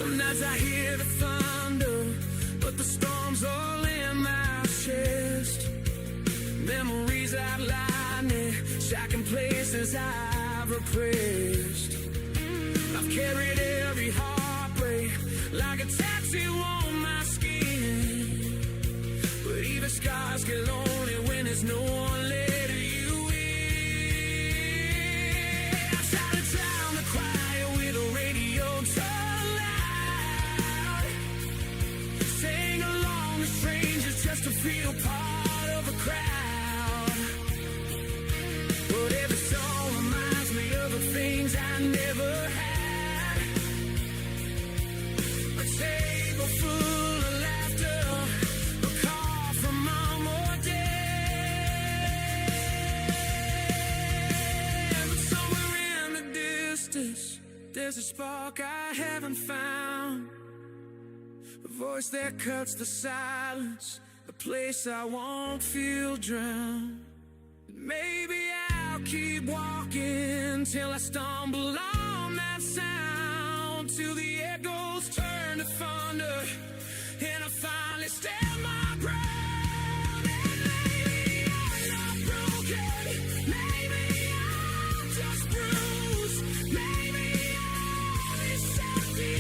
Some nights I hear the thunder, but the storm's all in my chest. Memories outline me, shocking places I've repressed. I've carried every heartbreak like a tattoo on my skin. But even scars get lonely when there's no one letting you in. I try to drown the quiet with a radio turned loud, sing along to strangers just to feel part of a crowd. But every song reminds me of the things I never had. A table full of laughter, a call from mom or dad. But somewhere in the distance, there's a spark I haven't found. A voice that cuts the silence, a place I won't feel drowned. Maybe I'll keep walking till I stumble on that sound, till the echoes turn to thunder and I finally stand my ground. And maybe I'm not broken, maybe I'm just bruised, maybe all this empty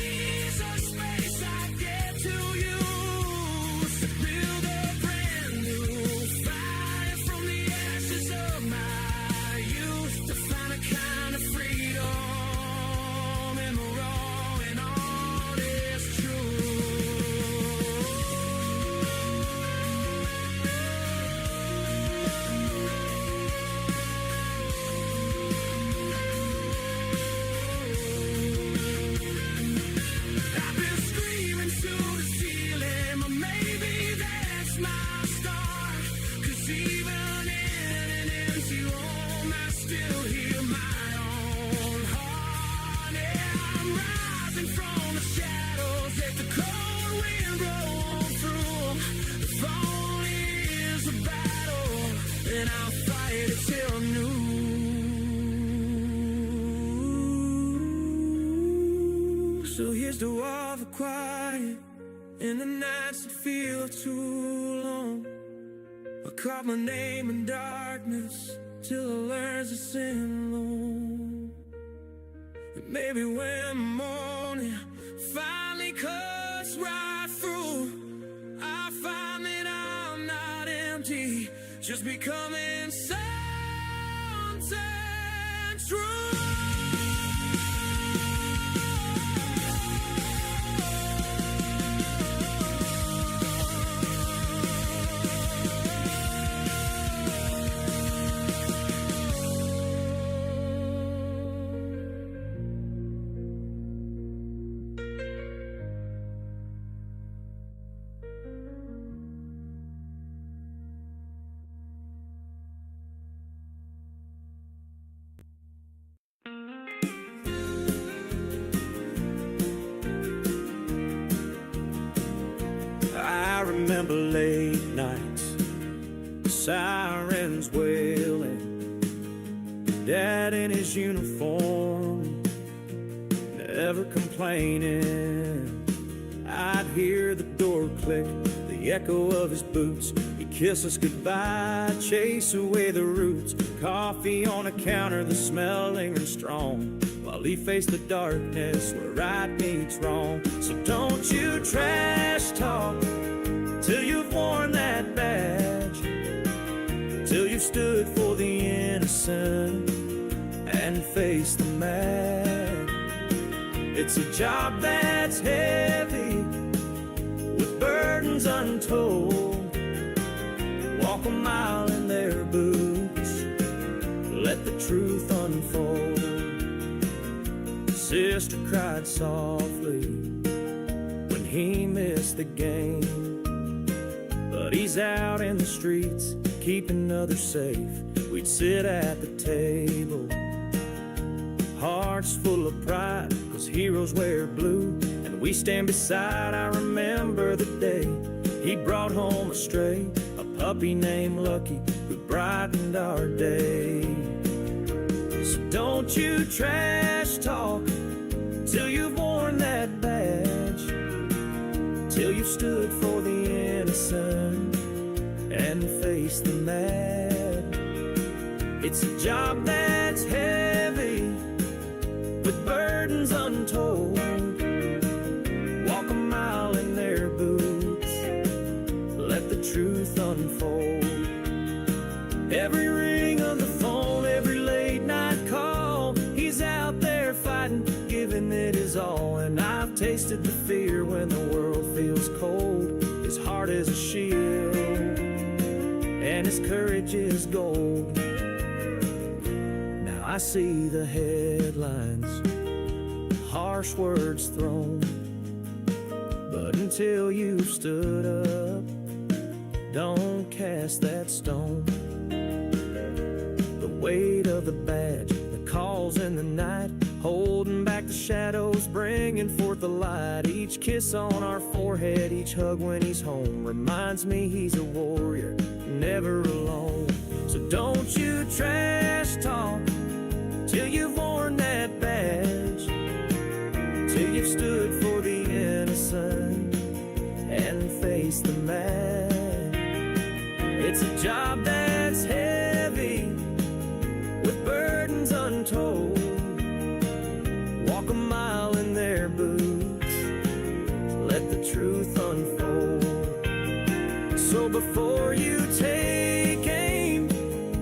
is a space I get to use to build a brand new fire from the ashes of my youth, to find a kind of freedom in the raw and honest I've been screaming to the ceiling, but maybe that's my start. 'Cause even in an empty room, I still hear my own heart. Yeah, I'm rising from the shadows, let the cold wind roll through. If only is a battle, then I'll fight it till noon. So here's to all the quiet in the nights that feel too long. I caught my name in darkness till I learned to sing alone. And maybe when the morning finally cuts right through, I find that I'm not empty, just becoming something true. I remember late nights, sirens wailing, Dad in his uniform, never complaining. I'd hear the door click, the echo of his boots. He'd kiss us goodbye, chase away the roots. Coffee on a counter, the smell lingering strong, while he faced the darkness where right meets wrong. So don't you trash talk till you've worn that badge, till you've stood for the innocent and faced the mad. It's a job that's heavy with burdens untold. Walk a mile in their boots, let the truth unfold. Sister cried softly when he missed the game, but he's out in the streets keeping others safe. We'd sit at the table, hearts full of pride, 'cause heroes wear blue and we stand beside. I remember the day he brought home a stray, a puppy named Lucky, who brightened our day. So don't you trash talk till you've worn that badge, face the mad. It's a job that's heavy, with burdens untold. Walk a mile in their boots, let the truth unfold. Every ring of the phone, every late night call, he's out there fighting, giving it his all. And I've tasted the fear when the world feels cold. His heart is a shield, and his courage is gold. Now I see the headlines, harsh words thrown, but until you've stood up, don't cast that stone. The weight of the badge, the calls in the night, holding back the shadows, bringing forth the light. Each kiss on our forehead, each hug when he's home, reminds me he's a warrior, never alone. So don't you trash talk till you've worn that badge, till you've stood for the innocent and faced the mad. It's a job that's heavy, with burdens untold. Walk a mile in their boots, let the truth unfold. So before you take aim,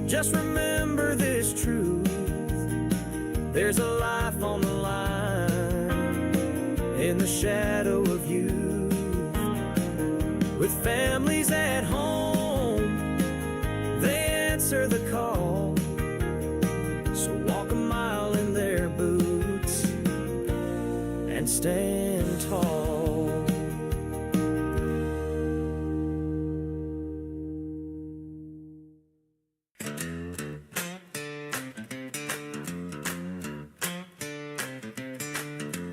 just remember this truth. There's a life on the line in the shadow of youth. With families at home, they answer the call. So walk a mile in their boots and stand tall.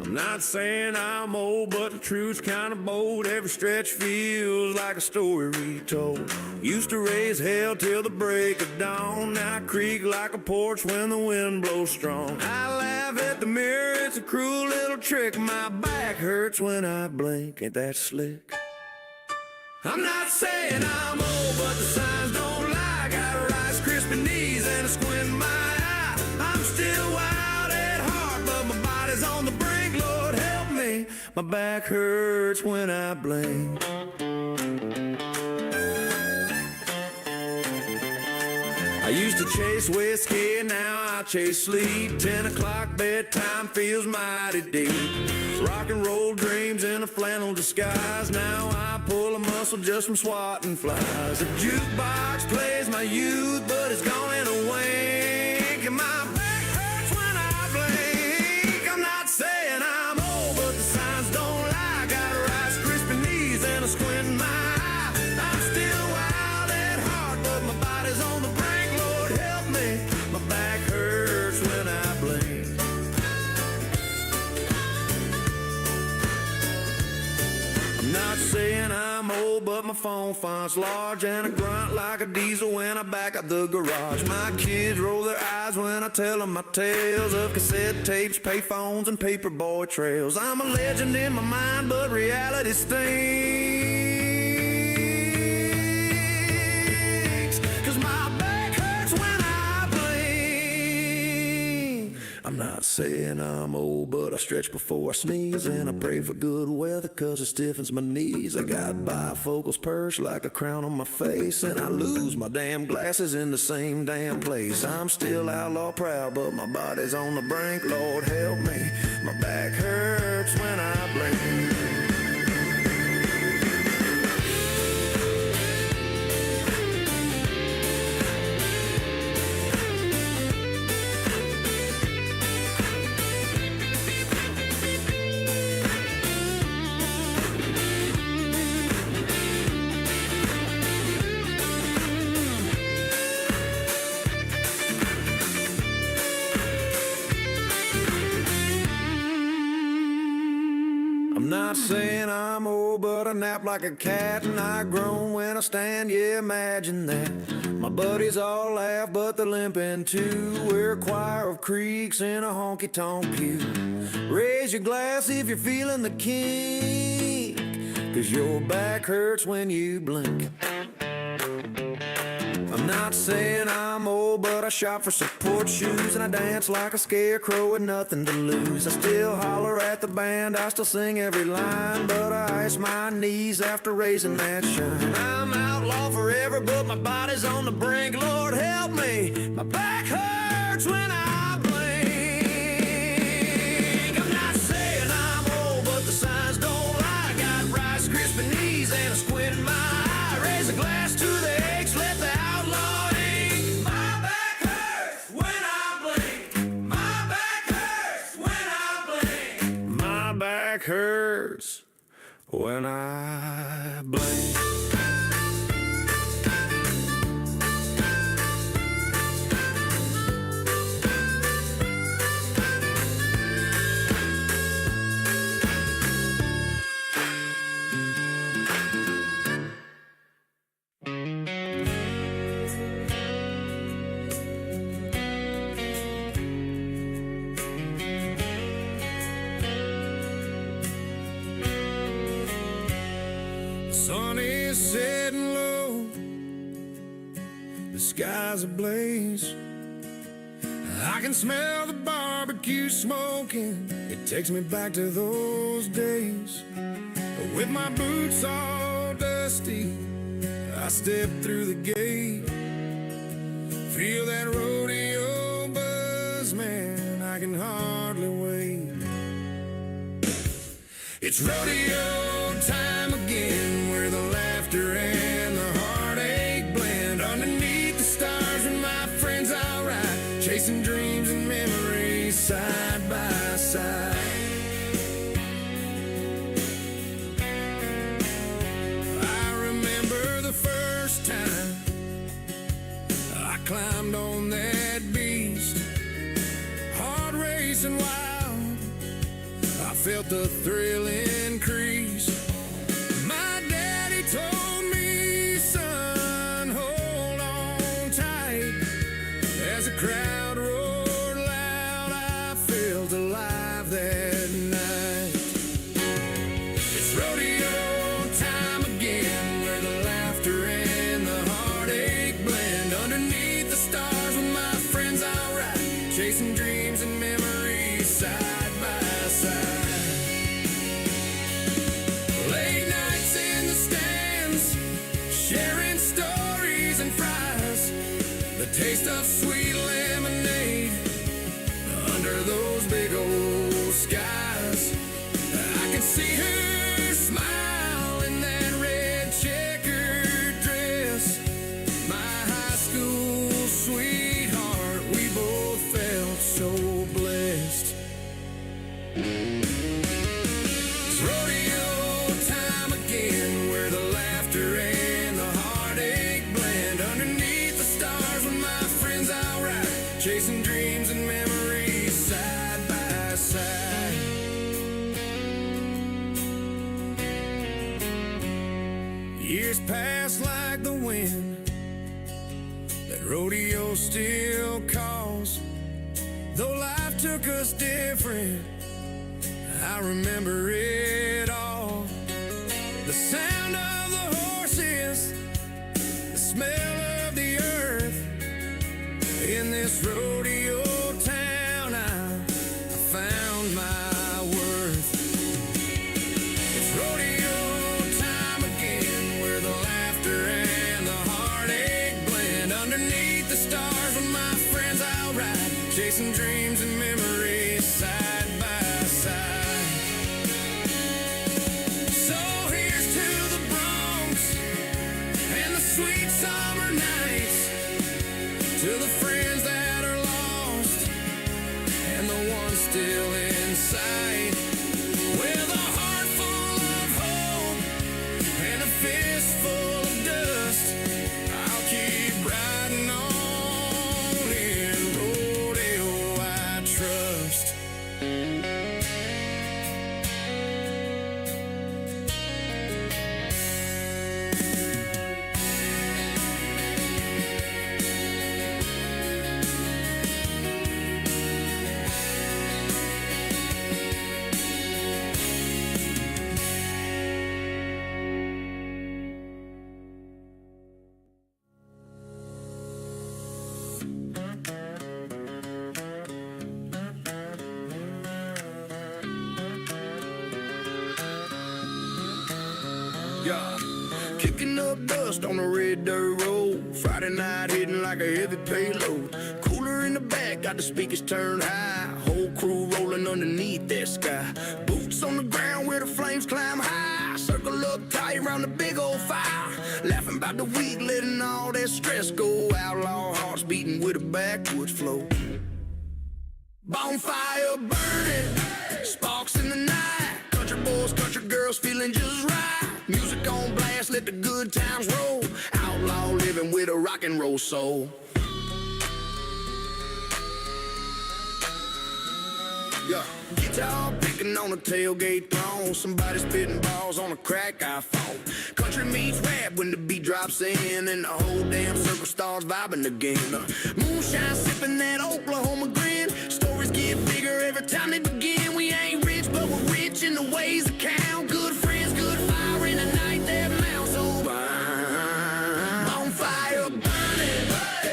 I'm not saying I'm old, but the truth's kind of bold. Every stretch feels like a story retold. Used to raise hell till the break of dawn. Now I creak like a porch when the wind blows strong. I laugh at the mirror, it's a cruel little trick. My back hurts when I blink, ain't that slick? I'm not saying I'm old, but the signs don't lie. Got Rice Krispie knees and a squint in my eye. I'm still wild at heart, but my body's on the brink. Lord help me, my back hurts when I blink. I used to chase whiskey, now I chase sleep. 10 o'clock bedtime feels mighty deep. Rock and roll dreams in a flannel disguise. Now I pull a muscle just from swatting flies. The jukebox plays my youth, but it's gone in a wink. And my back hurts when I blink. I'm not saying I'm old, but the signs don't lie. Got Rice Krispie knees and a squint in my eye. I'm still wild at heart, but my body's on the brink. Lord help me, my back hurts when I blink. I'm not saying I'm old, but my phone font's large, and I grunt like a diesel when I back up the garage. My kids roll their eyes when I tell them my tales of cassette tapes, payphones, and paperboy trails. I'm a legend in my mind, but reality stinks. 'Cause my back hurts when I blink. I'm not saying I'm old, but I stretch before I sneeze, and I pray for good weather 'cause it stiffens my knees. I got bifocals perched like a crown on my face, and I lose my damn glasses in the same damn place. I'm still outlaw proud, but my body's on the brink. Lord help me, my back hurts when I blink. I'm not saying I'm old, but I nap like a cat, and I groan when I stand, yeah, imagine that. My buddies all laugh, but they're limping too. We're a choir of creaks in a honky-tonk pew. Raise your glass if you're feeling the kink, 'cause your back hurts when you blink. I'm not saying I'm old, but I shop for support shoes, and I dance like a scarecrow with nothing to lose. I still holler at the band, I still sing every line, but I ice my knees after raising that shine. I'm outlaw forever, but my body's on the brink. Lord help me, my back hurts when I blink. I'm not saying I'm old, but the signs don't lie. Got Rice Krispie knees and a squint in my eye. Raise a glass to the aches, let the outlaw ink. My back hurts when I blink. My back hurts when I blink. My back hurts when I blink. Sun is setting low, the sky's ablaze. I can smell the barbecue smoking, it takes me back to those days. With my boots all dusty, I step through the gate. Feel that rodeo buzz, man, I can hardly wait. It's rodeo time again, where the laughter and the heartache blend. Underneath the stars with my friends I'll ride, chasing dreams and memories side by side. I remember the first time I climbed on that beast, heart racing wild, I felt the thrill increase. My daddy told me, son, hold on tight. As the crowd roared loud, I felt alive that night. It's rodeo time again, where the laughter and the heartache blend. Underneath the stars with my friends I'll ride, chasing dreams and memories side by side. Late nights in the stands, sharing stories and fries, the taste of sweet lemonade under those big old skies. I can see her smile in that red checkered dress, my high school sweetheart, we both felt so blessed. It's rodeo time again, where the laughter and the heartache blend. Underneath the stars with my friends I'll ride, chasing dreams and memories side by side. Years pass like the wind, that rodeo still calls. Though life took us different, I remember it all. The sound of the horses, the smell of the earth. In this rodeo town I found my worth. It's rodeo time again, where the laughter and the heartache blend. Underneath the stars with my friends I'll ride, chasing dreams and memories side by side. So here's to the Bronx and the sweet summer nights, to the friends that are lost Kicking up dust on the red dirt road. Friday night hitting like a heavy payload. Cooler in the back, got the speakers turned high. Whole crew rolling underneath that sky. Boots on the ground where the flames climb high. Circle up tight around the big old fire. Laughing about the week, letting all that stress go. Outlaw hearts beating with a backwoods flow. Bonfire burning, sparks in the night. Country boys, country girls feeling just right. Music on blast, let the good times roll. Outlaw living with a rock and roll soul. Yeah. Guitar picking on a tailgate throne. Somebody spitting balls on a crack iPhone. Country meets rap when the beat drops in, and the whole damn circle starts vibing again. Moonshine sipping that Oklahoma grin. Stories get bigger every time they begin. We ain't rich, but we're rich in the ways that count. Good friends, good fire in the night that mounts. So bonfire burning,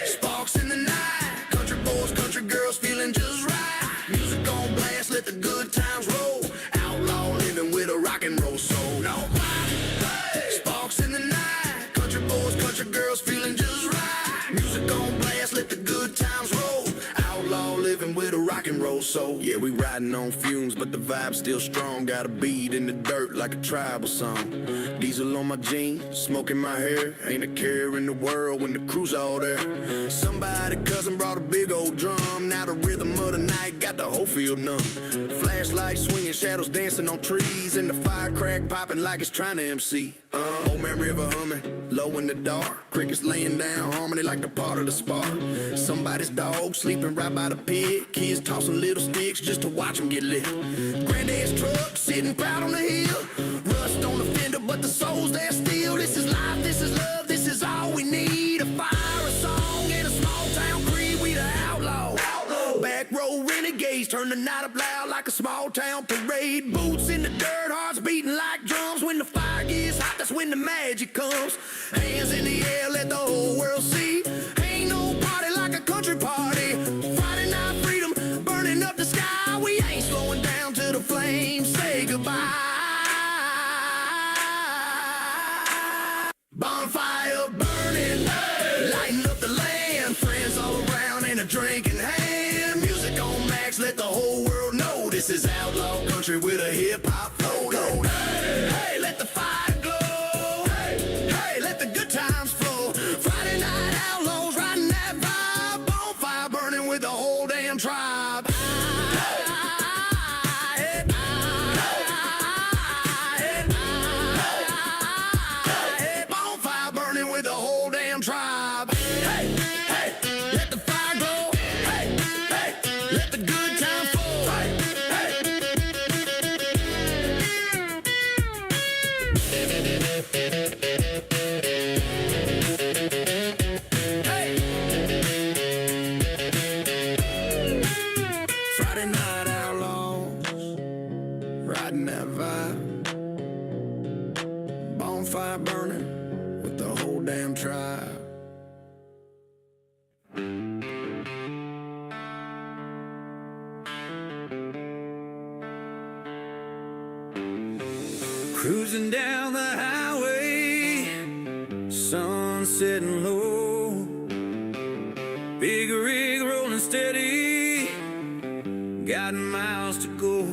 sparks in the night. Country boys, country girls feeling just right. Music on blast, let the good times roll. Outlaw living with a rock and roll soul. Sparks in the night. Country boys, country girls feeling just right. Music on blast, let the good times roll. Outlaw living with a rock and roll soul. Yeah, we riding on fumes, but the vibe's still strong. Got a beat in the dirt like a tribal song. Diesel on my jeans, smoke in my hair. Ain't a care in the world when the crew's all there. Somebody cousin brought a big old drum. Now the rhythm of the night got the whole field numb. Flashlights swinging, shadows dancing on trees, and the fire crack popping like it's trying to MC. Old Man River humming, low in the dark. Crickets laying down harmony like the part of the spark. Somebody's dog sleeping right by the pit. Kids tossing little sticks just to watch them get lit. Granddad's truck sitting proud on the hill. Rust on the fender, but the soul's there still. This is life, this is love, this is all we need. A fire, a song, and a small town creed. We the outlaw. Back row renegades turn the night up loud like a small town parade. Boots in the dirt, hearts beating like drums. When the fire gets hot, that's when the magic comes. Hands in the air, let the whole world see. Ain't no party like a country party. Friday night freedom, burning up the sky. We ain't slowing down till the flames say goodbye. Bonfire burning, lighting up the land. Friends all around and a drink in hand. Music on max, let the whole world know. This is outlaw country with a hip-hop flow. Hey, hey, let the fire glow. Hey, hey, let the good times flow. Friday night outlaws riding that vibe. Bonfire burning with the whole damn tribe. Bonfire burning with the whole damn tribe. Hey, hey, let the fire glow. Hey, hey, let the good times flow. Hey, hey. Friday night outlaws riding that vibe. Bonfire burning with the whole damn tribe. Cruising down the highway, sun setting low. Big rig rolling steady, got miles to go.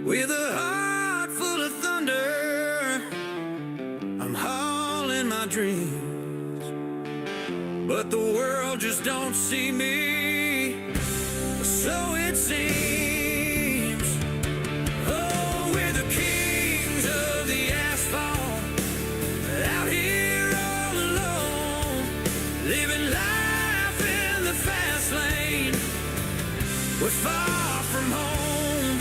With a heart full of thunder, I'm hauling my dreams. But the world just don't see me, so it seems. Oh, we're the kings of the asphalt, out here all alone, living life in the fast lane. We're far from home,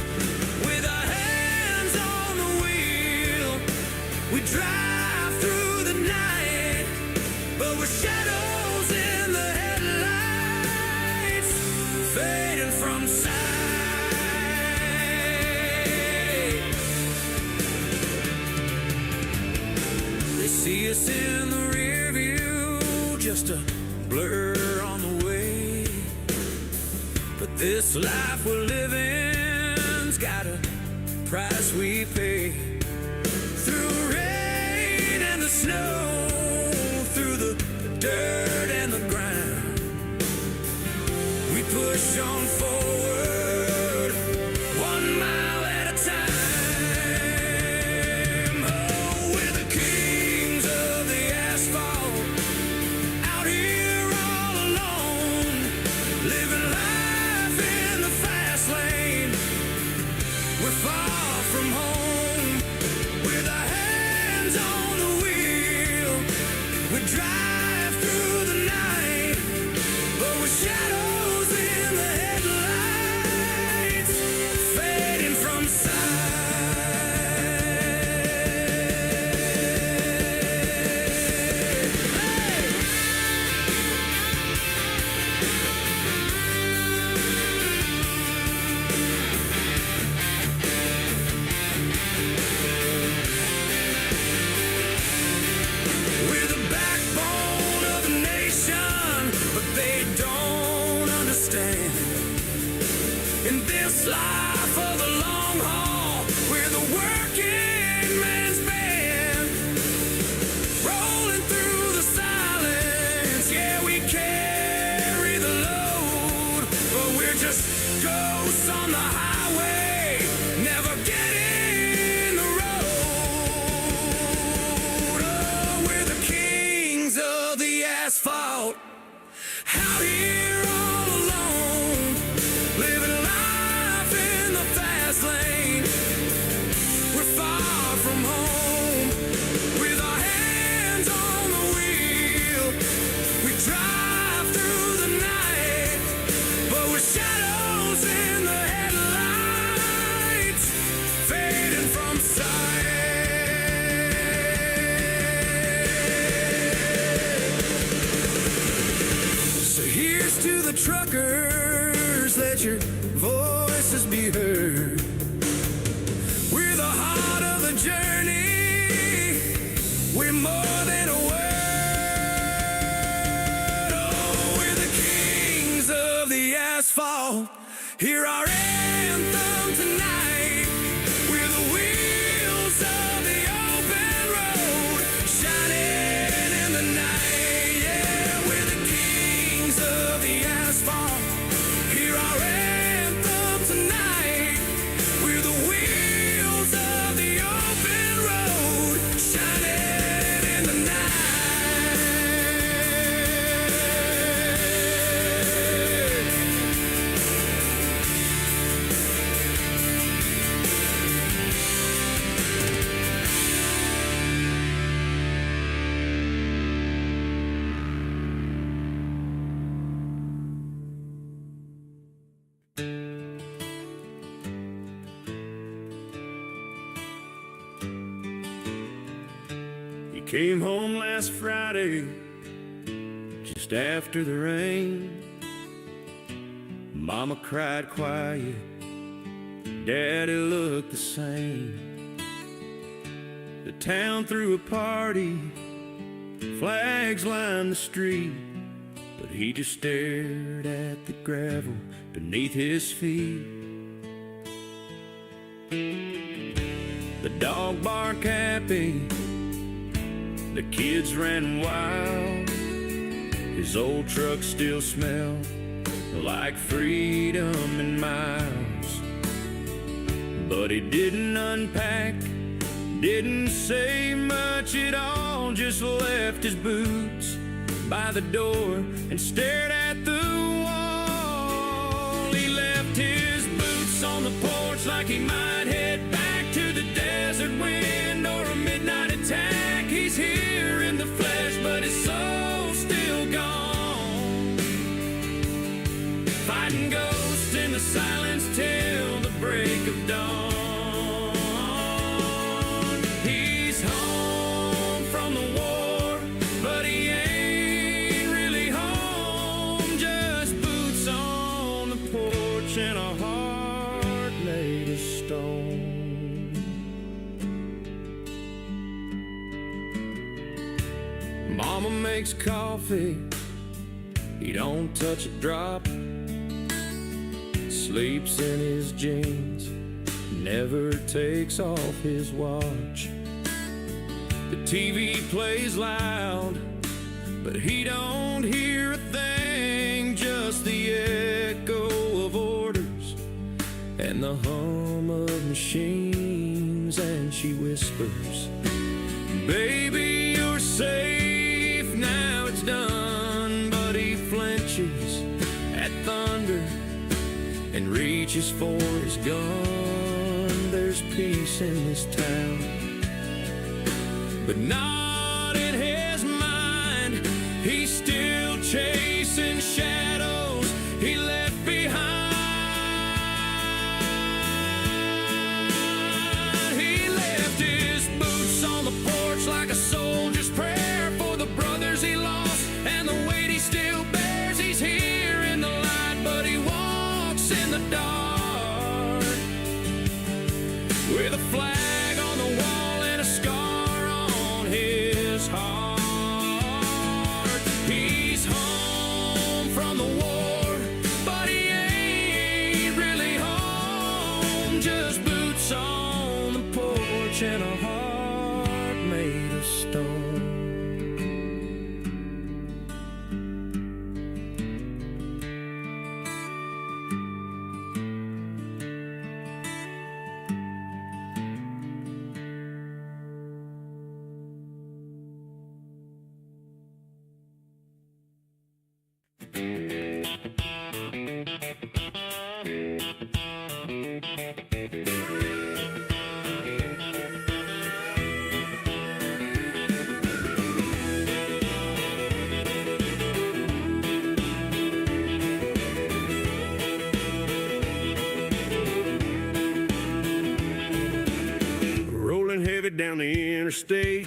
with our hands on the wheel. We drive through the night, but we're shadows in the headlights, fading from sight. They see us in the rear view, just a blur on the way. But this life we're living's got a price we pay. Through rain and the far from home, with our hands on the wheel. We drive through the night, but with shadows in the headlights, fading from sight. We're the backbone of the nation, but they don't understand. In this life of the long haul, we're the working man's band. Rolling through the silence, yeah, we carry the load, but we're just ghosts on the highway, never getting the road. Oh, we're the kings of the asphalt, out here all alone, living life in the fast lane. We're far from home, with our hands on the wheel. We drive through the night, but with shadows in the headlights, fading from sight. So here's to the truckers, let your voices be heard. We're the heart of the journey, we're more than a word. Oh, we're the kings of the asphalt, hear our anthem tonight. We're the wheels of the open road, shining in the night. Yeah, we're the kings of the asphalt, hear our anthem tonight. We're the wheels of the open road, shining in the night. He came home last Friday, just after the rain. Mama cried quiet, Daddy looked the same. The town threw a party, flags lined the street, but he just stared at the gravel beneath his feet. The dog barked happy, the kids ran wild. His old truck still smelled like freedom and miles. But he didn't unpack, didn't say much at all, just left his boots by the door and stared at the wall. He left his boots on the porch like he might head back to the desert wind or a midnight attack. He's here in the flesh, but his soul's still gone, fighting ghosts in the silence till the break of dawn. He's home from the war, but he ain't really home, just boots on the porch and a heart made of stone. Mama makes coffee, he don't touch a drop. Sleeps in his jeans, never takes off his watch. The TV plays loud, but he don't hear a thing, just the echo of orders and the hum of machines. And she whispers, baby, you're safe, now it's done. But he flinches at thunder and reaches for his gun. there's peace in this town. But not in his mind, he's still chasing shadows he left behind. He left his boots on the porch like a soldier's prayer for the brothers he lost and the weight he still bears. He's here in the light, but he walks in the dark with a flag on the wall and a scar on his heart. He's home from the war, but he ain't really home. Just boots on the porch and a heart made of stone. Rolling heavy down the interstate,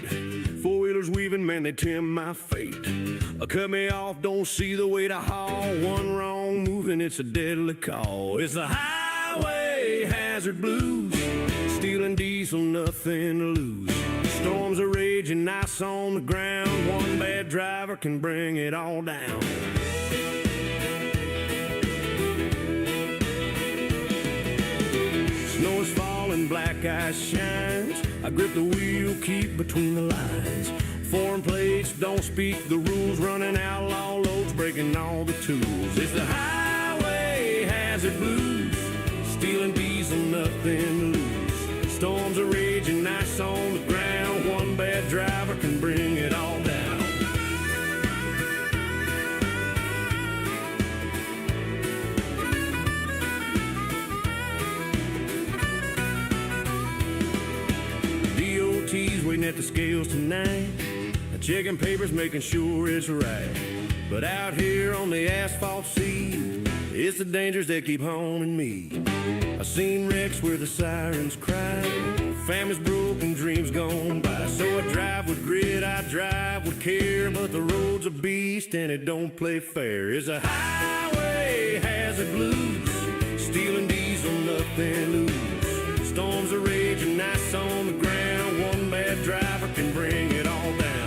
four-wheelers weaving, man, they tempt my fate. Cut me off, don't see the way to haul. One wrong move and it's a deadly call. It's the highway hazard blues, stealing diesel, nothing to lose. Storms are raging, ice on the ground. One bad driver can bring it all down. Snow is falling, black ice shines. I grip the wheel, keep between the lines. Foreign plates don't speak the rules, running outlaw loads, breaking all the tools. It's the highway hazard blues, stealing diesel, nothing to lose. Storms are raging, ice on the ground. One bad driver can bring it all down. DOT's waiting at the scales tonight, checking papers, making sure it's right. But out here on the asphalt sea, it's the dangers that keep haunting me. I've seen wrecks where the sirens cry, families broken, dreams gone by. So I drive with grit, I drive with care, but the road's a beast and it don't play fair. It's a highway hazard blues, stealing diesel, nothing to lose. Storms are raging, ice on the ground. One bad driver can bring it all down.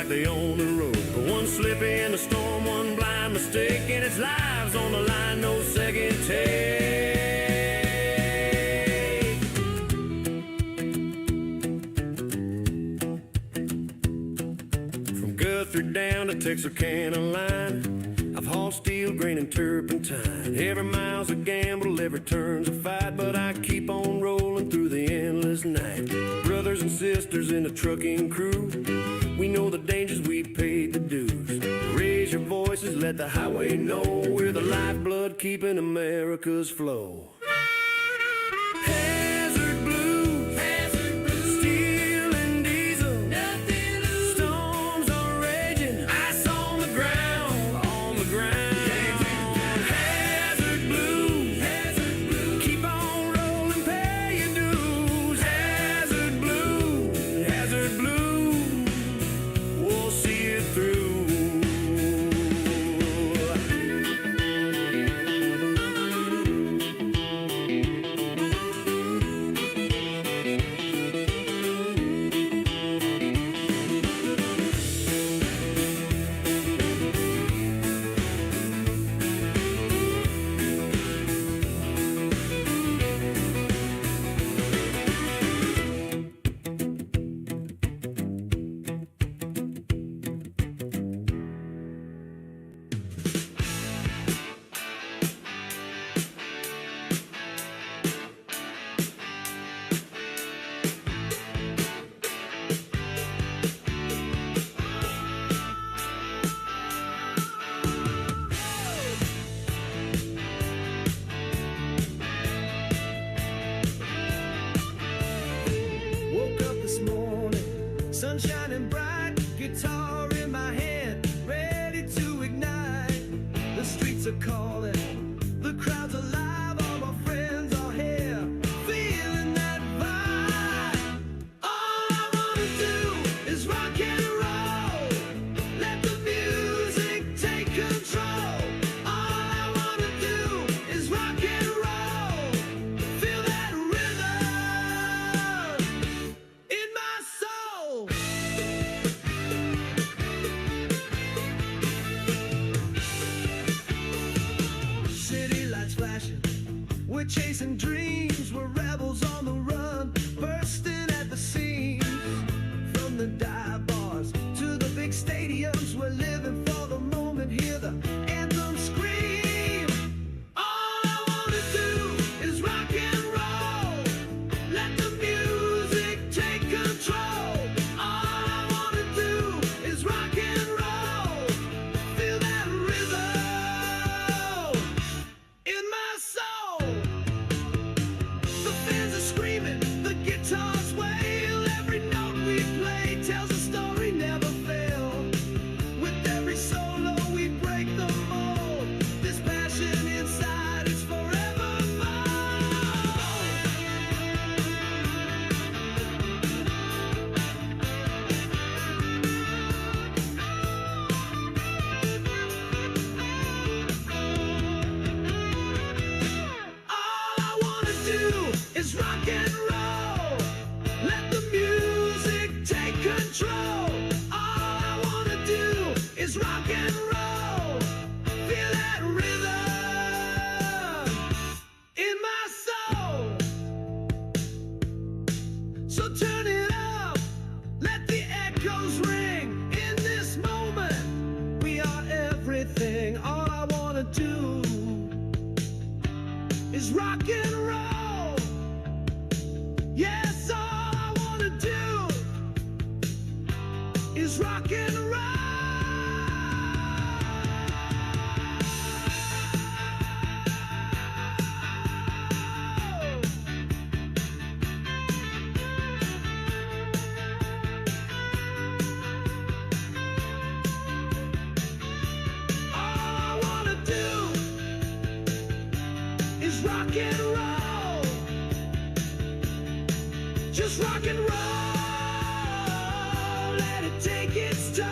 They own the road. One slip in the storm, one blind mistake, and its lives on the line, no second take. From Guthrie down to Texarkana line, I've hauled steel, grain, and turpentine. Every mile's a gamble, every turn's a fight, but I keep on rolling through the endless night. Brothers and sisters in the trucking crew, we know the dangers, we paid the dues. Raise your voices, let the highway know we're the lifeblood keeping America's flow. Hazard blues, stealing diesel, nothing to lose. Storms are raging, ice on the ground, on the ground. Hazard blues, keep on rolling, pay your dues. Hazard blues, we'll see it through. sun shining bright, guitar in my hand, ready to ignite. The streets are calling, the crowd's alive, all my friends are here, feeling that vibe. All I wanna do is rock and roll, let the music take control. All I wanna do is rock and roll, feel that rhythm in my soul. City lights flashing, we're chasing dreams, we're rebels on the run, bursting at the seams. From the dive bars to the big stadiums, we're living for the moment, hear the anthem scream. All I wanna do is rock and roll, let the music take control. All I wanna do is rock and roll, feel that rhythm in my soul. The fans are screaming, the guitars wail, every note we play tells a story never fail. With every solo we break the mold, this passion inside is forever bold. All I wanna do is rock and roll, let the music take control. All I wanna do is rock and roll, feel that rhythm in my soul. So turn it up, let the echoes ring. In this moment, we are everything. All I wanna do is rock and roll. Yes, all I wanna do is rock and roll. All I wanna do is rock and roll. Just rock and roll, let it take its toll.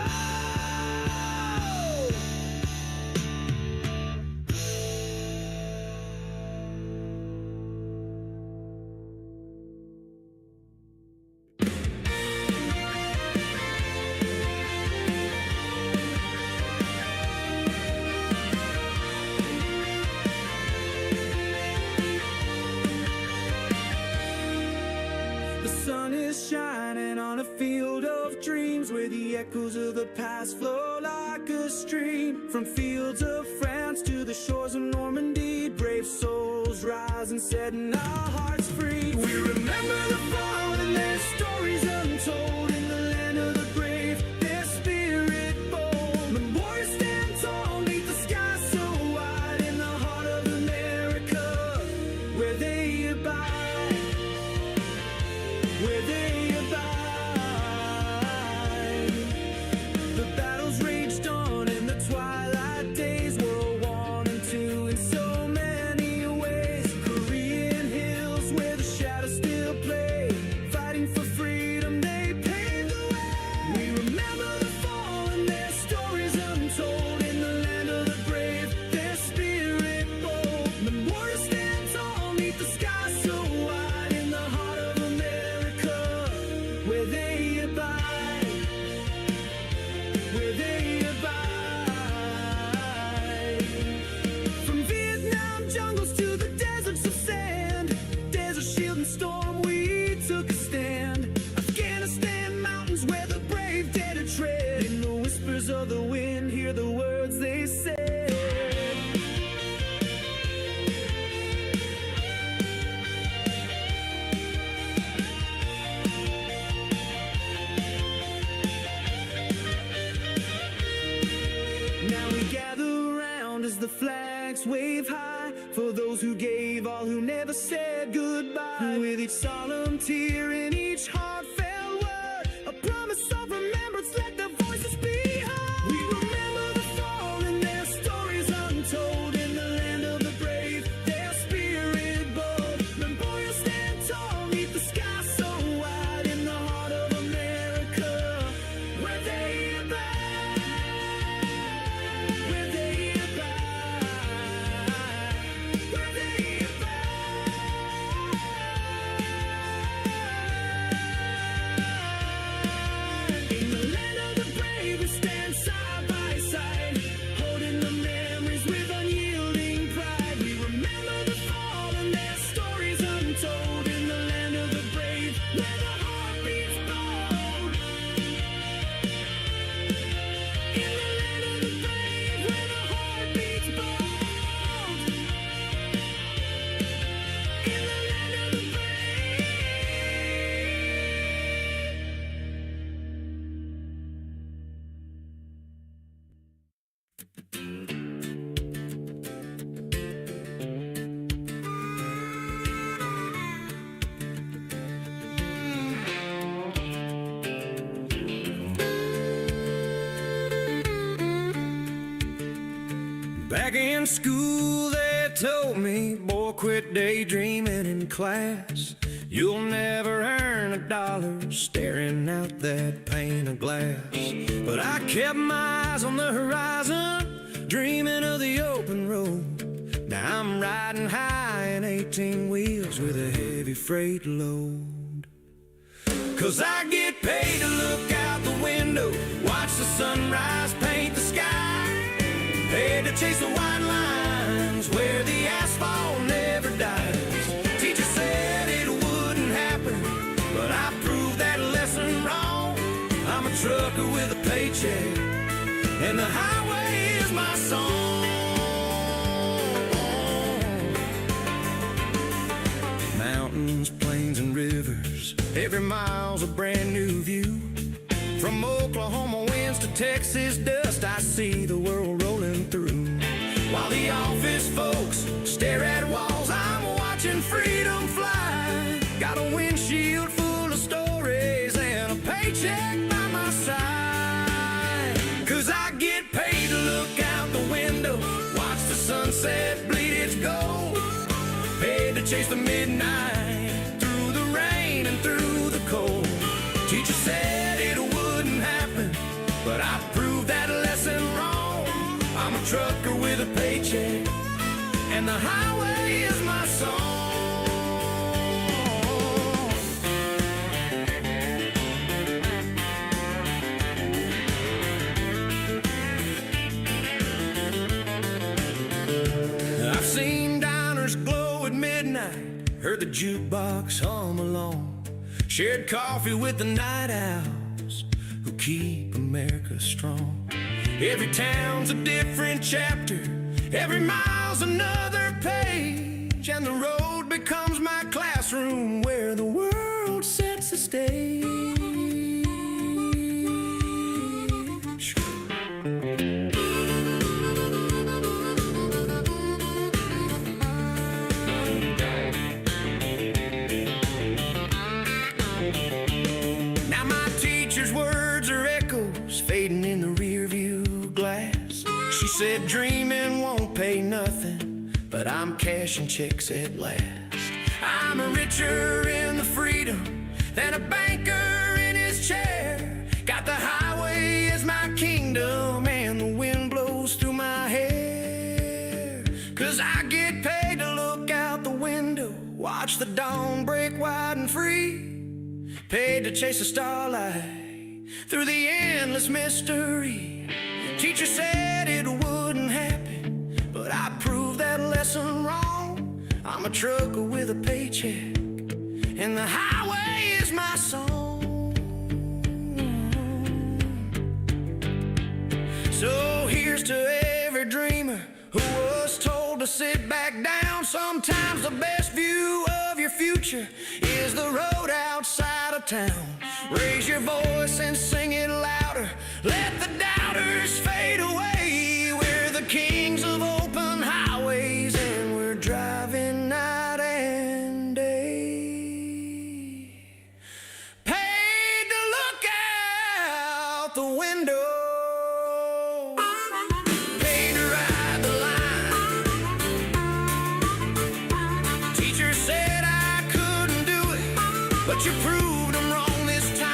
The sun is shining on a field of dreams where the echoes of the past flow like a stream. From fields of France to the shores of Normandy, brave souls rise and setting our hearts free. We remember the fallen, their stories untold in the land of the brave, their spirit bold. The warriors stand tall beneath the sky so wide in the heart of America, where they abide, where they abide. The battles raged on in the twilight days, World War I and II in so many ways. Korean hills where the shadows still play, fighting for freedom they paved the way. We remember the fallen, their stories untold in the land of the brave, their spirit bold. The warriors stand tall beneath the sky so wide in the heart of America, where they abide, where they abide. From Vietnam jungles to the deserts of sand, desert, shield and storm, we took a stand. Afghanistan mountains where the brave dare to tread. In the whispers of the wind, hear the words they said. Now we gather around as the flags wave high, for those who gave, all who never said goodbye. With each solemn tear in each heartfelt word, a promise Back in school they told me, boy, quit daydreaming in class. You'll never earn $1 staring out that pane of glass. But I kept my eyes on the horizon, dreaming of the open road. Now I'm riding high in 18 wheels with a heavy freight load. 'Cause I get paid to look out the window, watch the sunrise paint the sky. Paid to chase the white lines where the asphalt never dies. Teacher said it wouldn't happen, but I proved that lesson wrong. I'm a trucker with a paycheck, and the highway is my song. Mountains, plains, and rivers, every mile's a brand new view. From Oklahoma winds to Texas dust, I see the world rolling through. While the office folks stare at walls, I'm watching freedom fly. Got a windshield full of stories and a paycheck by my side. 'Cause I get paid to look out the window, watch the sunset bleed its gold. Paid to chase the midnight through the rain and through the cold. Teacher said it wouldn't happen, but I proved that lesson wrong. I'm a trucker with a paycheck, and the highway is my song. I've seen diners glow at midnight, heard the jukebox hum along, shared coffee with the night owls who keep America strong. Every town's a different chapter, every mile's another page, and the road becomes my classroom where the world sets the stage. Now my teacher's words are echoes fading in the rearview glass. She said dreaming won't pay nothing, but I'm cashing checks at last. I'm richer in the freedom than a banker in his chair. Got the highway as my kingdom, and the wind blows through my hair. 'Cause I get paid to look out the window, watch the dawn break wide and free. Paid to chase the starlight through the endless mystery. Teacher said it wouldn't happen, but I proved that lesson wrong. I'm a trucker with a paycheck, and the highway is my song. So here's to every dreamer who was told to sit back down. Sometimes the best view of your future is the road outside of town. Raise your voice and sing it louder, let the doubters fade away. We're the kings of open highways, and we're driving night and day. Paid to look out the window, but you proved them wrong this time.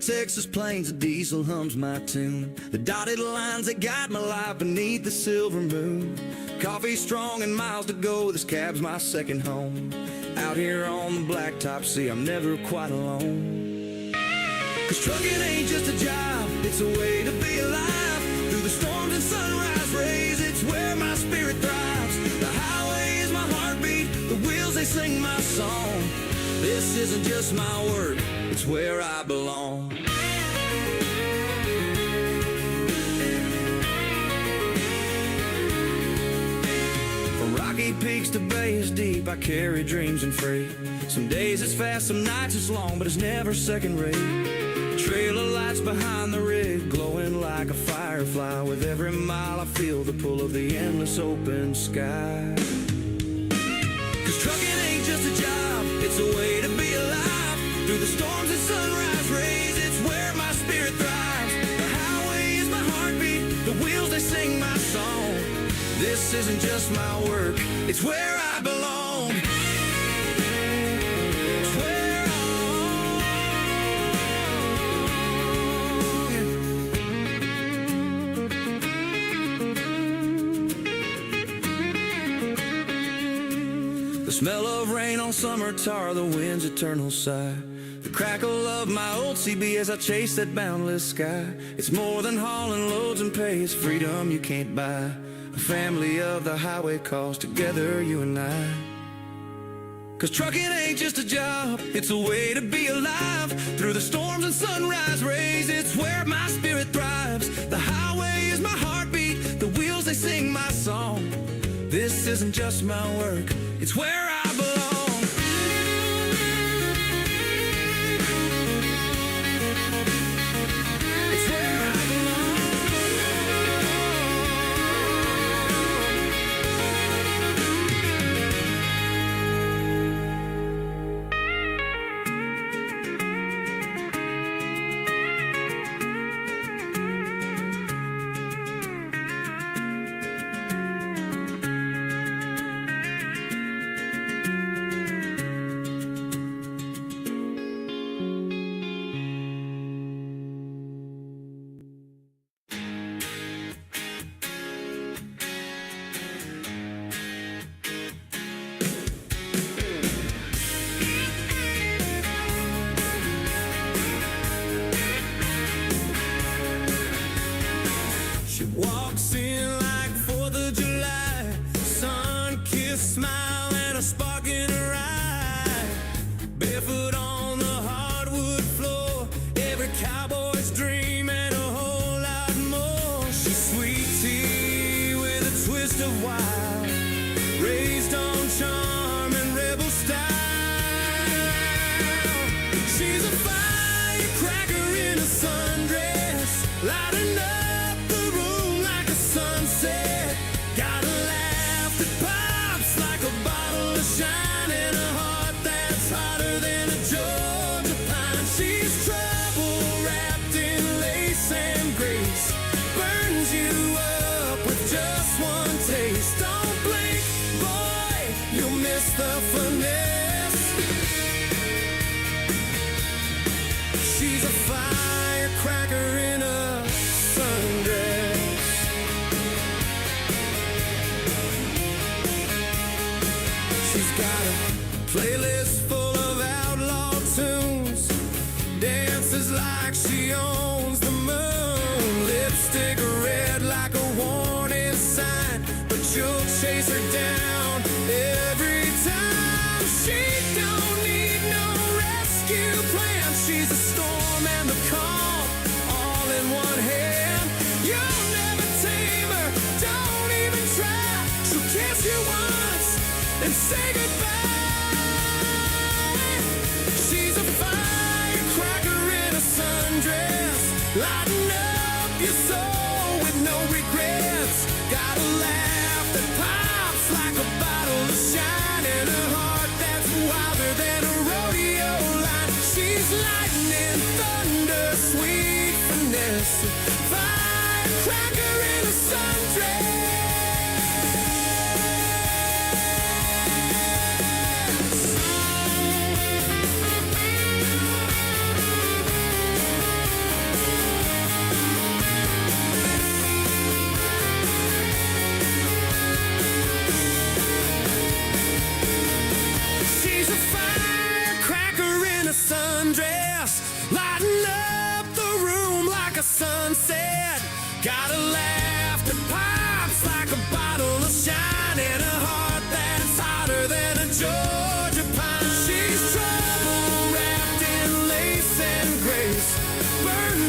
Texas plains, a diesel hums my tune. The dotted lines that guide my life beneath the silver moon. Coffee strong and miles to go, this cab's my second home. Out here on the blacktop, see, I'm never quite alone. 'Cause trucking ain't just a job, it's a way to be alive. Through the storms and sunrise rays, it's where my spirit thrives. The highway is my heartbeat, the wheels, they sing my song. This isn't just my work, it's where I belong. From rocky peaks to bays deep, I carry dreams and freight. Some days it's fast, some nights it's long, but it's never second rate. Trail of lights behind the rig, glowing like a firefly. With every mile I feel the pull of the endless open sky. 'Cause trucking ain't just a job, it's a way to be alive. Through the storms and sunrise rays, it's where my spirit thrives. The highway is my heartbeat, the wheels, they sing my song. This isn't just my work, it's where I belong. It's where I belong. The smell of rain on summer tar, the wind's eternal sigh. The crackle of my old CB as I chase that boundless sky. It's more than hauling loads and pay, it's freedom you can't buy. A family of the highway calls together, you and I. 'Cause trucking ain't just a job, it's a way to be alive. Through the storms and sunrise rays, it's where my spirit thrives. The highway is my heartbeat, the wheels, they sing my song. This isn't just my work, it's where I belong. Walks in like 4th of July, sun-kissed smile and a spark in her eye. Barefoot on the hardwood floor, every cowboy's dream and a whole lot more. She's sweet tea with a twist of wild, raised on charm and rebel style. She's a firecracker in a sundress, lighting up sunset. Got a laugh that pops like a bottle of shine, and a heart that's hotter than a Georgia pine. She's trouble wrapped in lace and grace, burns you up with just one taste. Don't blink, boy, you'll miss the finesse. She's a firecracker in a sundress. She's got a playlist full of outlaw tunes, dances like she owns the moon. Lipstick red like a warning sign, but you'll chase her down every time. She don't need no rescue plan. She's a storm and the calm all in one hand. You'll never tame her, don't even try. She'll kiss you once and say goodbye. She's a firecracker in a sundress, lighting up your soul with no regrets. Got a laugh that pops like a bottle of shine, and a heart that's wilder than a rodeo line. She's lightning, thunder, sweet finesse, firecracker in a sundress.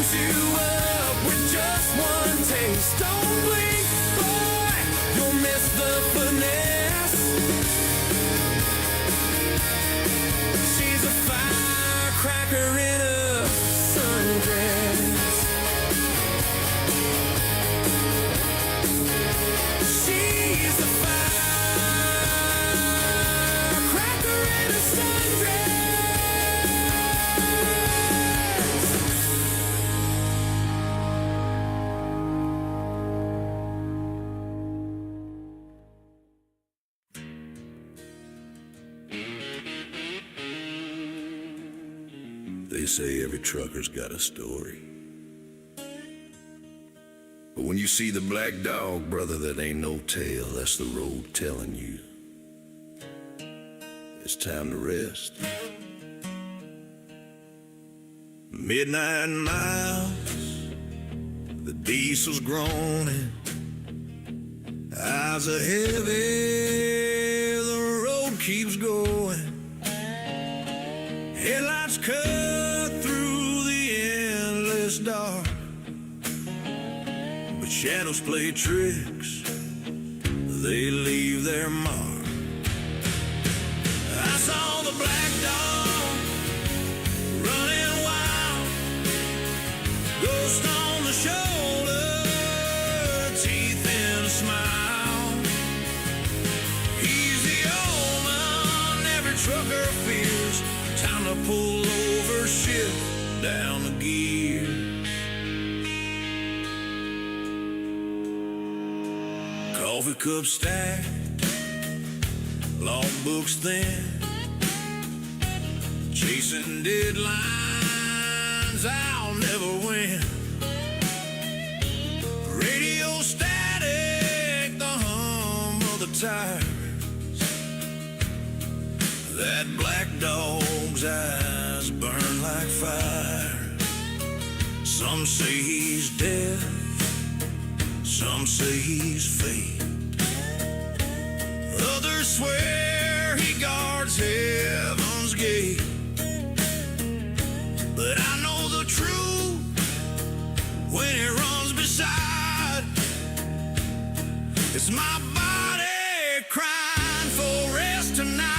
warms you up with just one taste. Don't blink, boy, you'll miss the finesse. She's a firecracker in a sundress. She's a firecracker in a sundress. They say every trucker's got a story. But when you see the black dog, brother, that ain't no tale. That's the road telling you it's time to rest. Midnight miles, the diesel's groaning, eyes are heavy, the road keeps going. Headlights cut through the endless dark, but shadows play tricks, they leave their mark. I saw the black dog running wild, ghost on the shoulder, teeth in a smile. He's the omen every trucker fears. Time to pull over, shift down the gears. Coffee cup stacked, logbooks thin, chasing deadlines I'll never win. Radio static, the hum of the tires. That black dog's eyes burn like fire. Some say he's dead, some say he's fate. Others swear he guards heaven's gate. But I know the truth when it runs beside. It's my body crying for rest tonight.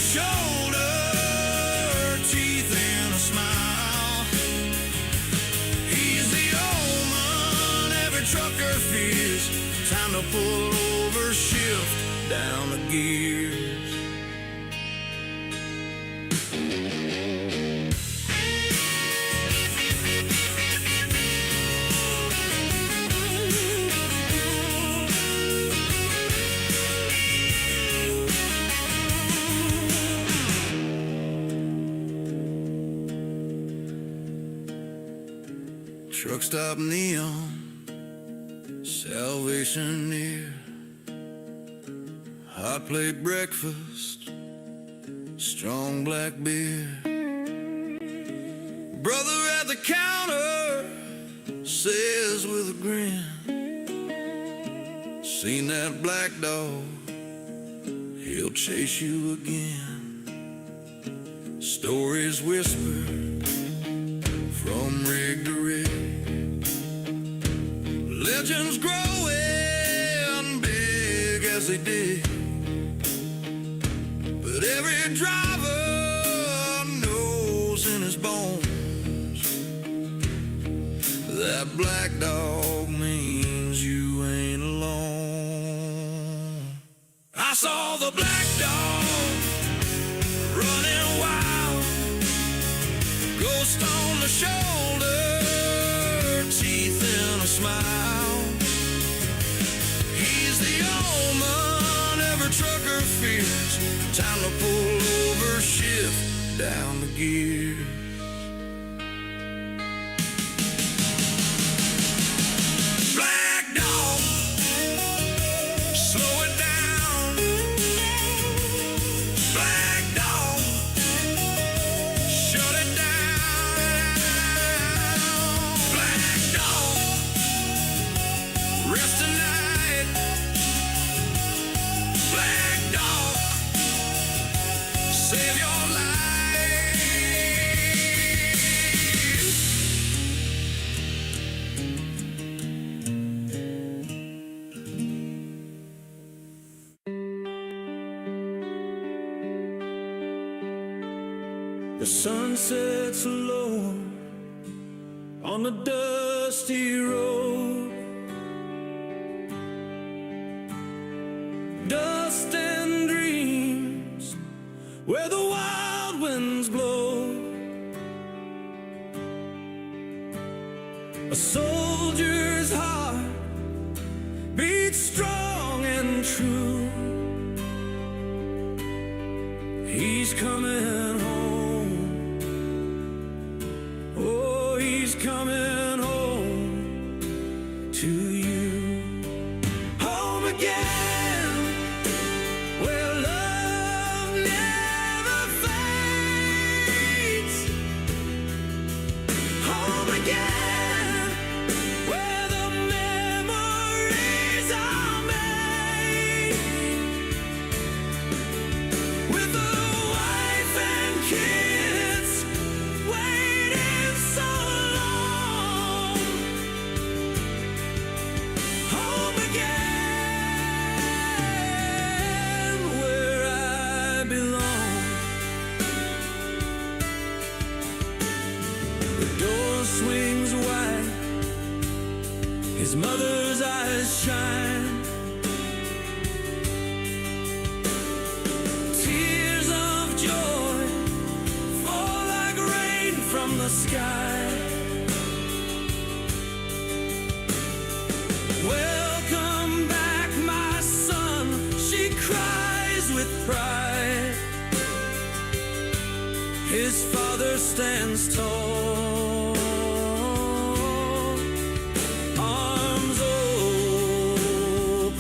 Shoulder, teeth in a smile. He's the omen every trucker fears. Time to pull over, shift down the gears. Truck stop neon, salvation near. Hot plate breakfast, strong black beer. Brother at the counter says with a grin, seen that black dog, he'll chase you again. Stories whispered from rig to rig, legends growing big as they dig. But every driver knows in his bones that black dog means you ain't alone. I saw the black dog running wild, ghost on the shoulder, teeth in a smile. He's the omen every trucker fears. Time to pull over, shift down the gears. Black dog, slow it down. Black dog, shut it down. Black dog, rest tonight. sun sets low on the dusty road. Dust and dreams where the wild winds blow. A soldier's heart beats strong and true. He's coming home. Oh, he's coming home to you. Home again, where love never fades. Home again, where the memories are made. With a wife and kids waiting so long. Home again, where I belong. The door swings wide, his mother's eyes shine. Tears of joy fall like rain from the sky. Welcome back, my son, she cries with pride. His father stands tall, arms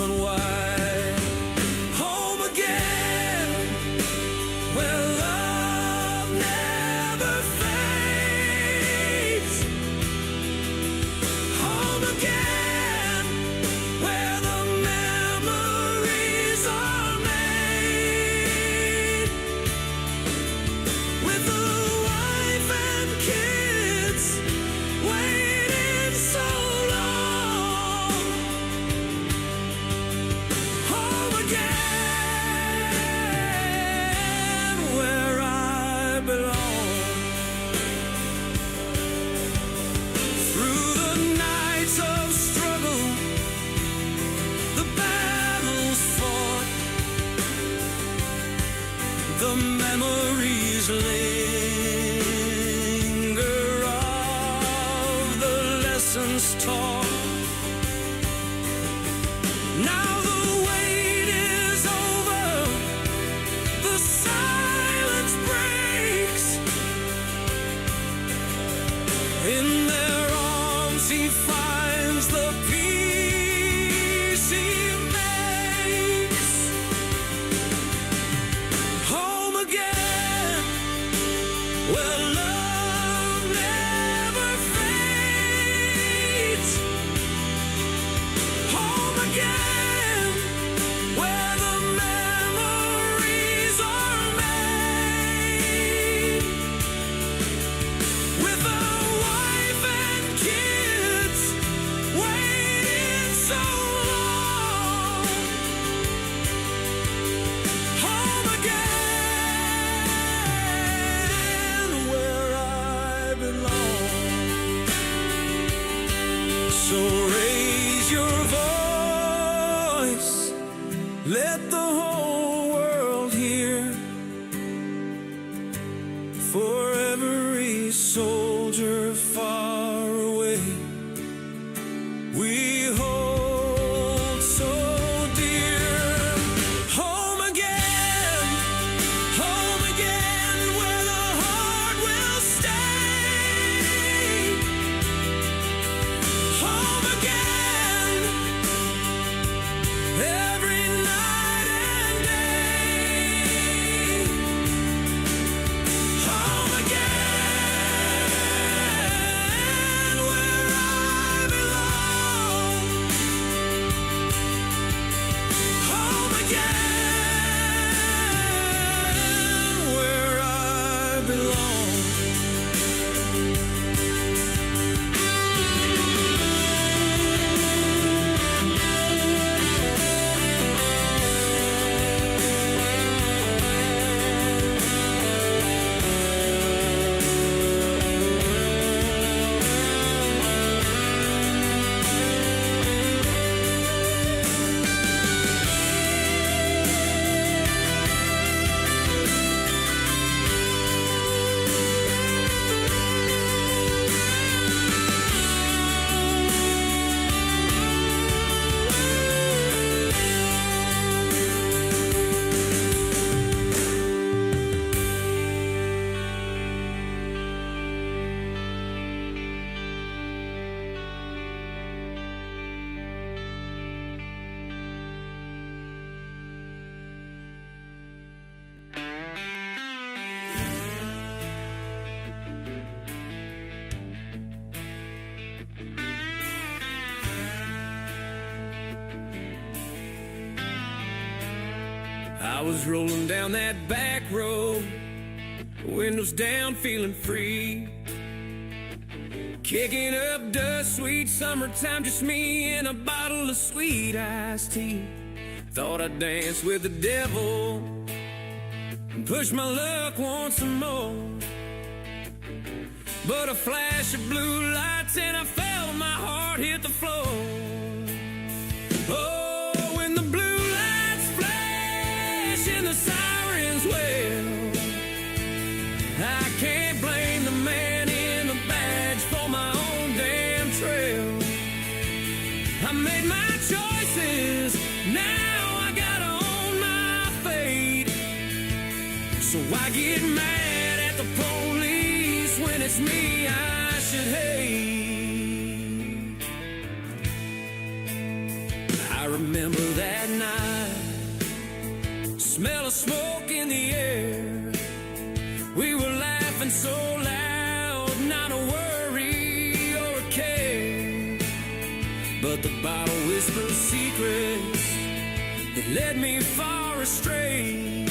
open wide. Home again, where love never fades. Home again, where the memories are made. With a wife and kids waiting so long. Home again, where I belong. Through the nights of struggle, the battles fought, the memories linger of the lessons taught. Now the wait is over, the silence breaks. In their arms he finds the peace he makes. Home again, where love never fades. Home again, where the memories are made. With a wife and kids waiting so long. Home again, where I belong. So raise your voice, let the whole world hear. For every soldier far away, we hold so dear. Home again, where the heart will stay. Home again, every night I was rolling down that back road, windows down, feeling free, kicking up dust, sweet summertime, just me and a bottle of sweet iced tea. Thought I'd dance with the devil and push my luck once more, but a flash of blue lights and I felt my heart hit the floor. Oh, when the blue lights flash and the sirens wail, I can't blame the man in the badge for my own damn trail. I made my choices, now I gotta own my fate. So I get mad at the police when it's me I should hate. I remember that night, smell of smoke in the air. We were laughing so loud, not a worry or a care. But the bottle whispers secrets that led me far astray.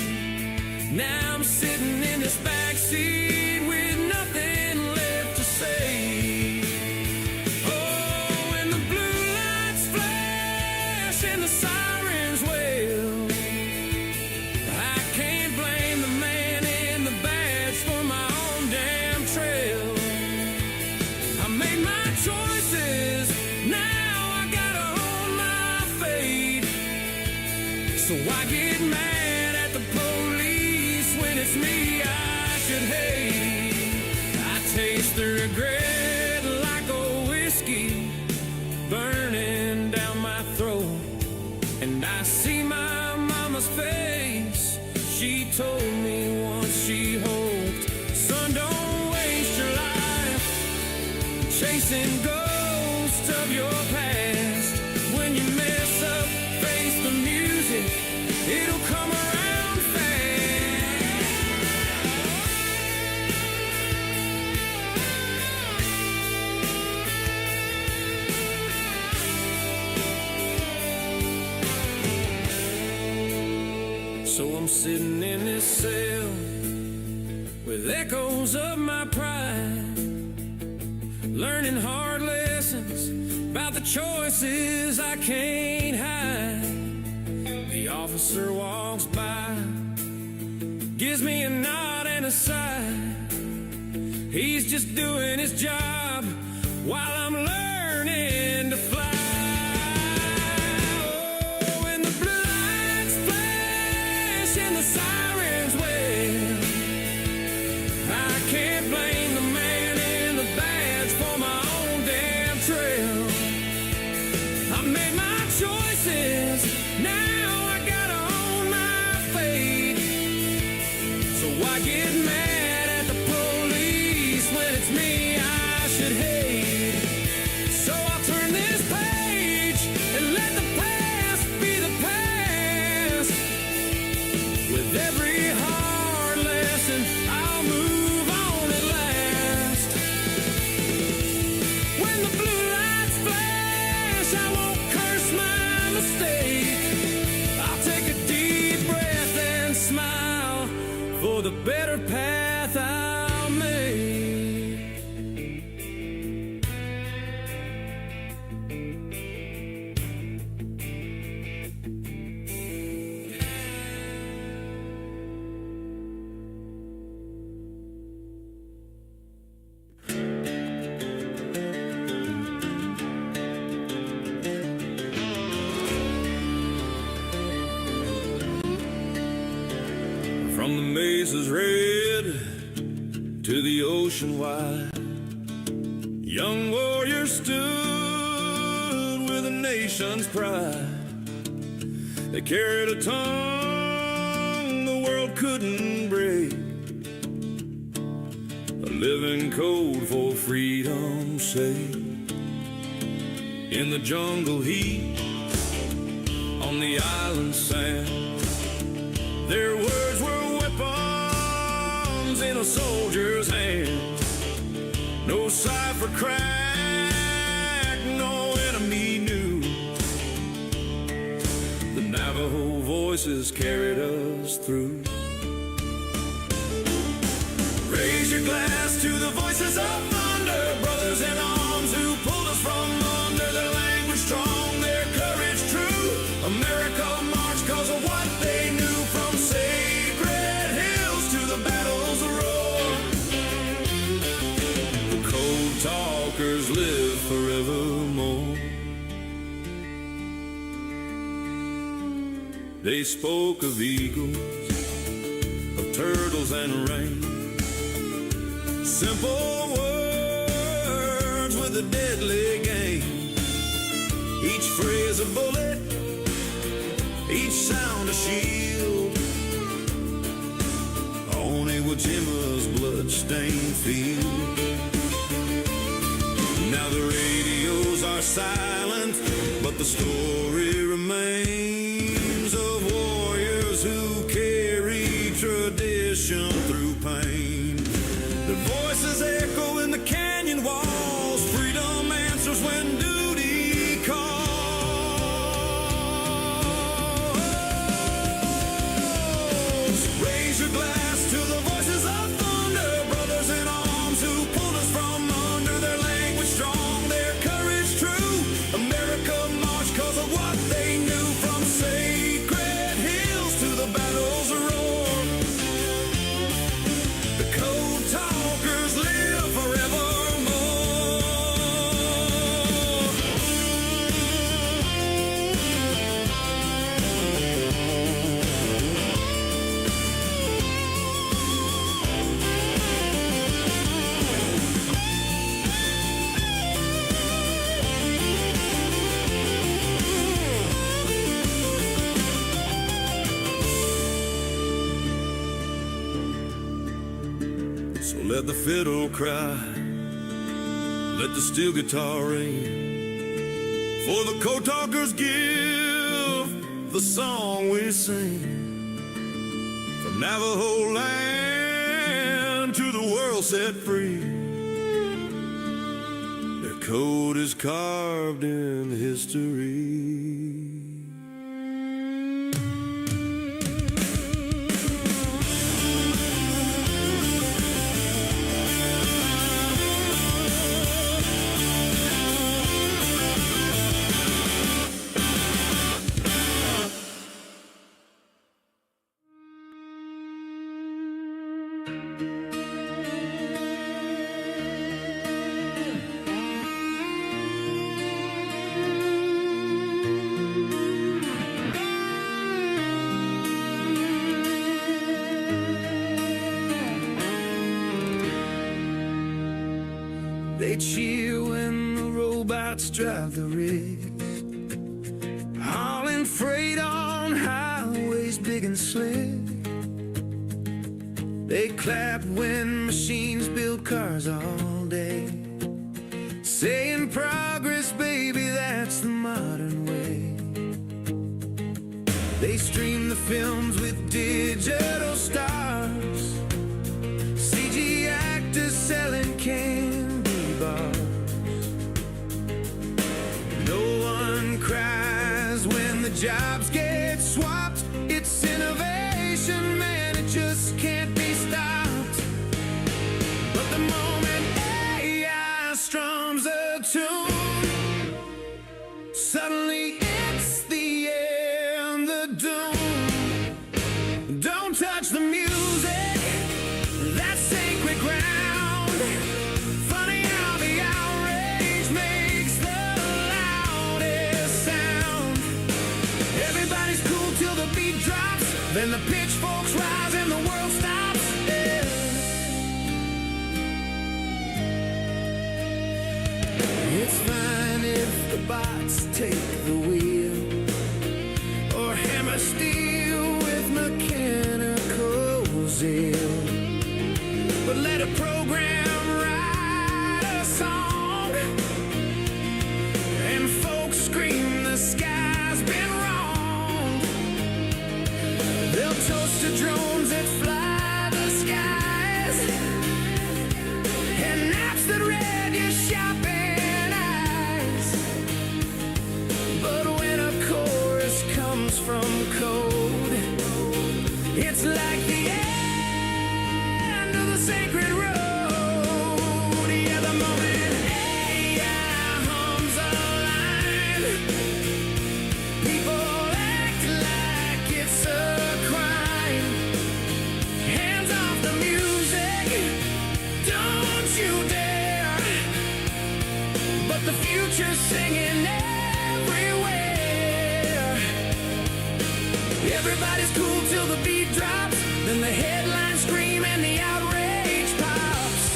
Now I'm sitting in this backseat with nothing left to say. Oh, when the blue lights flash and the sirens wail, I can't blame the man in the badge for my own damn trail. I made my choices, now I gotta own my fate. So I get mad at the police when it's me I should hate. I taste the regret like a whiskey burning down my throat, and I see my mama's face. She told me once she hoped, son, don't waste your life chasing ghosts of your past. When you mess up, face the music, it'll come around fast. So I'm sitting in this cell with echoes of my pride, learning hard lessons about the choices I can't hide. The officer walks by, gives me a nod and a sigh. He's just doing his job while I'm learning to fly. Oh, when the blue lights flash and the sirens wail, I can't blame the man in the badge for my own damn trail. I made my choices, now I gotta own my fate. So I get mad at the police when it's me I should hate. So I'll turn this page and let the past be the past. With every hard lesson, I'll move on at last. When the blue lights flash, I won't curse my mistake. I'll take a deep breath and smile for the better path I'll make. From the mesas red to the ocean wide, young warriors stood with a nation's pride. They carried a tongue the world couldn't break, a living code for freedom's sake. In the jungle heat, on the island sand, their words were weapons in a soldier's hand. No cipher crack, no enemy knew. The Navajo voices carried us through. Raise your glass to the voices of thunder, brothers in arms who pulled us from under. Their language strong, their courage true. America marched cause of what they knew, from sacred hills to the battle's roar. The code talkers live forevermore. They spoke of eagles, of turtles and rain. Simple words with a deadly game. Each phrase a bullet, each sound a shield on Iwo Jima's blood-stained field. Now the radios are silent, but the story remains of warriors who carry tradition through pain. Their voices echo in the canyon walls. Freedom answers when duty calls. Raise your glass to the voices of thunder, brothers in arms who pulled us from under. Their language strong, their courage true. America marched cause of what they knew, from sacred hills to the battle's roar. The code talkers live forevermore. So let the fiddle cry, let the steel guitar ring, for the code talkers give the song we sing. From Navajo land to the world set free, their code is carved in history. They cheer when the robots drive the rigs, hauling freight on highways big and slick. They clap when machines build cars all day, saying progress, baby, that's the modern way. They stream the films with digital stars, CG actors selling candy bars. No one cries when the jobs get swapped. It's innovation, man, it just can't be stopped. But the moment AI strums a tune, suddenly it's the end, the doom. Don't touch the music, that's sacred ground. Funny how the outrage makes the loudest sound. Everybody's cool till the beat drops, then the pitchforks rise and the world stops. Yeah. It's fine if the bots take the wheel, or hammer steel with mechanical zeal. But let a program write a song, and folks scream the sky's been wrong. They'll toast to drones that fly the skies, and naps that read your shopping eyes. But when a chorus comes from cold Everybody's cool till the beat drops, then the headlines scream and the outrage pops.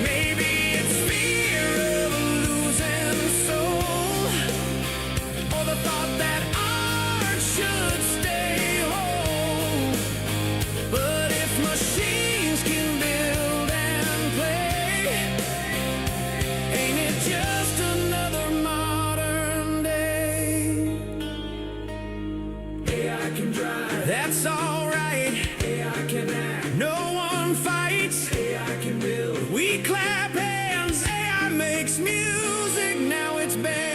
Maybe it's fear of a losing soul, or the thought that art should stay whole. But if machines can build and play, ain't it just another modern day? AI can drive, that's alright. AI can act, no one fights. AI can build, we clap hands. AI makes music, now it's banned.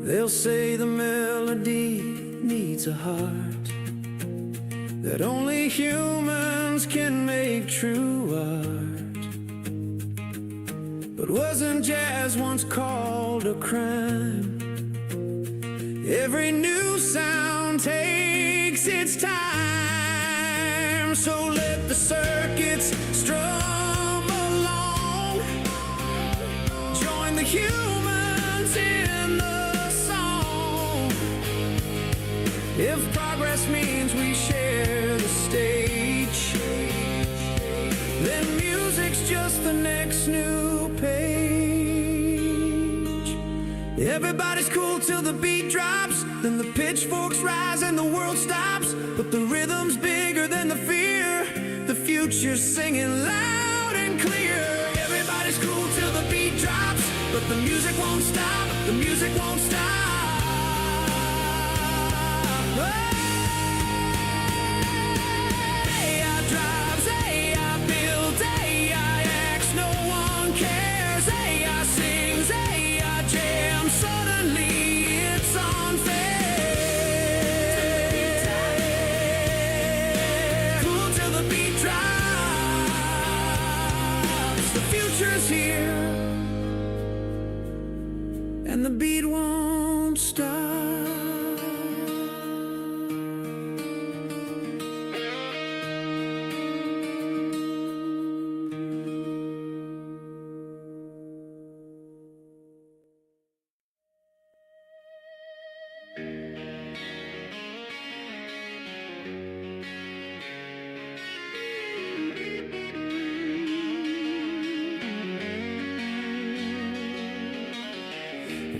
They'll say the melody needs a heart, that only humans can make true art. But wasn't jazz once called a crime? Every new sound takes its time. So let the circuits strum along, join the humans in the song. If progress means we share the stage, then music's just the next new page. Everybody's cool till the beat drops, then the pitchforks rise and the world stops. But the rhythm's bigger than the fear, the future's singing loud and clear. Everybody's cool till the beat drops, but the music won't stop, the music won't stop. AI drives, AI builds, AI acts, no one cares. AI sings, AI jams, suddenly it's unfair. Cool till the beat drops, the future's here, and the beat won't stop.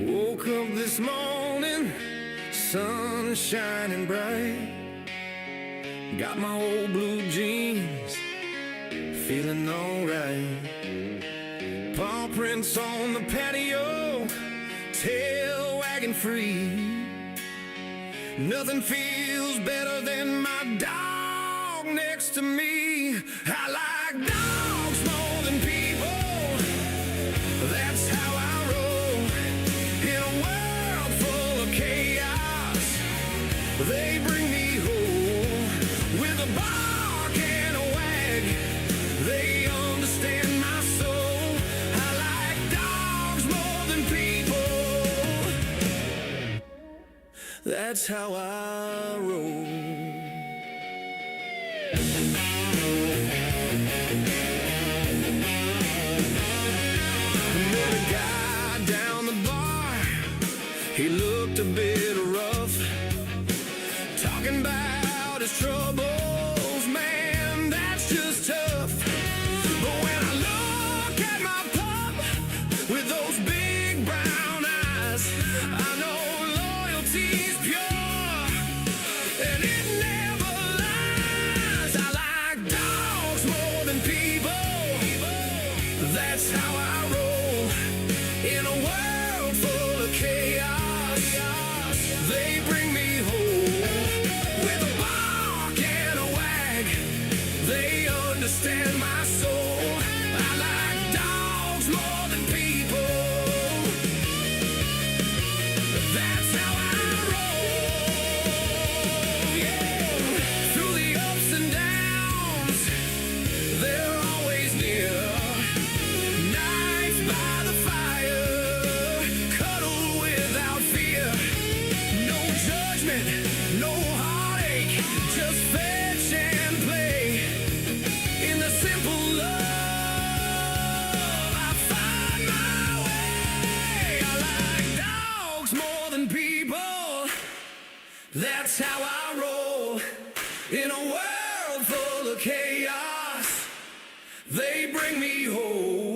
Woke up this morning, sun shining bright. Got my old blue jeans, feeling alright. Paw prints on the patio, tail wagging free. Nothing feels better than my dog next to me. I like dogs more than people, that's how I roll. In a world full of chaos, they bring me home. With a bark and a wag, they understand my soul. I like dogs more than people, that's how I roll. Met a guy down the bar, he looked a bit rough, talking about his troubles, man, that's just tough. But when I look at my pup with those big brown eyes, I know loyalty's pure, and it never lies. I like dogs more than people, that's how I roll. In a world full of chaos, they bring me home. With a bark and a wag, they understand my soul. I like dogs more than people, that's how I roll. Yeah. Through the ups and downs, they're always near. Nights That's how I roll. In a world full of chaos, they bring me home.